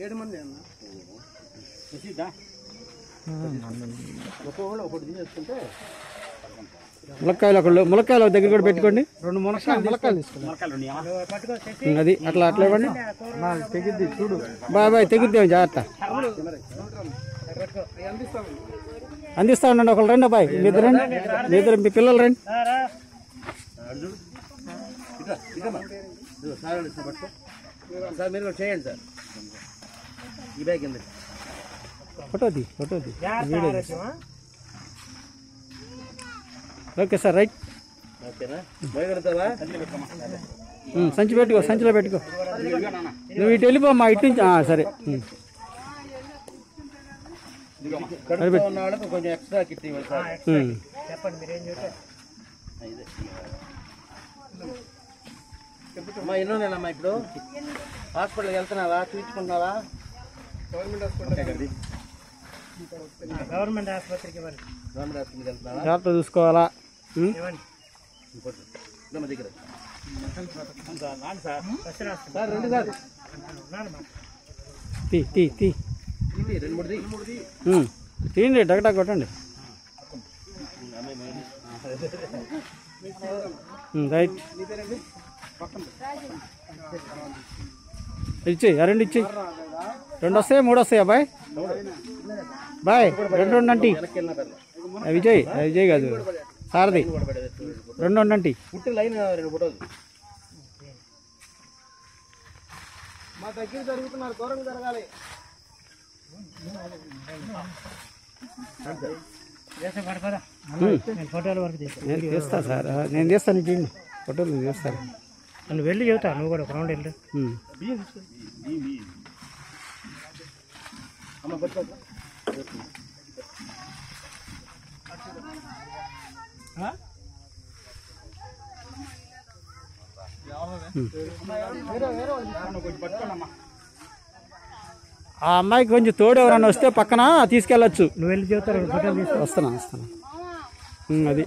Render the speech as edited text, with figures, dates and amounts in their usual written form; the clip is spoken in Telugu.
7 మంది అన్న. ఒకటి తీసుకుంటే ములక్కాయలు దగ్గర కూడా పెట్టుకోండి. 2 ములక్కాయలు తీసుకోండి. అది అట్లా ఇవ్వండి. తెగిద్ది చూడు బాయ్ తెగిద్దాం జాగ్రత్త. అందిస్తా ఉండండి. ఒకళ్ళు రండి అబ్బాయి, మీ ఇద్దరు మీ పిల్లలు రండి. మీరు చేయండి సార్. ఈ బ్యాగ్ కింద ఫోటోది ఓకే సార్ రైట్. సంచి పెట్టుకో, సంచిలో పెట్టుకో. నువ్వు ఇటు వెళ్ళిపోమ్మా, ఇటు నుంచి. సరే కొంచెం ఎక్స్ట్రా కిట్ చెప్పండి. అమ్మా ఎన్నోనేనమ్మా ఇప్పుడు హాస్పిటల్కి వెళ్తున్నావా, చూపించుకుంటున్నావా? గవర్నమెంట్ ఆసుపత్రికి వెళ్తున్నావా? జాగ్రత్త చూసుకోవాలా. తీయండి, డగటా కొట్టండి. రైట్ ఇచ్చేయి, 2 ఇచ్చేయి. 2 వస్తాయి, 3 వస్తాయా బాయ్? బాయ్ 2 ఉండండి. విజయ్ కాదు సారథి. 2 ఉండండి. మా దగ్గర జరుగుతున్నారు, ఘోరంగా జరగాలి. నేను చేస్తా సార్, నేను చేస్తాను. ఇచ్చేయండి ఫోటోలు, నేను చేస్తాను. నువ్వు వెళ్ళి చెబుతా, నువ్వు కూడా ఒక రౌండ్ వెళ్ళు. ఆ అమ్మాయికి కొంచెం తోడు ఎవరన్నా వస్తే పక్కన తీసుకెళ్ళచ్చు. నువ్వు వెళ్ళి చెబుతారు. వస్తాను. అది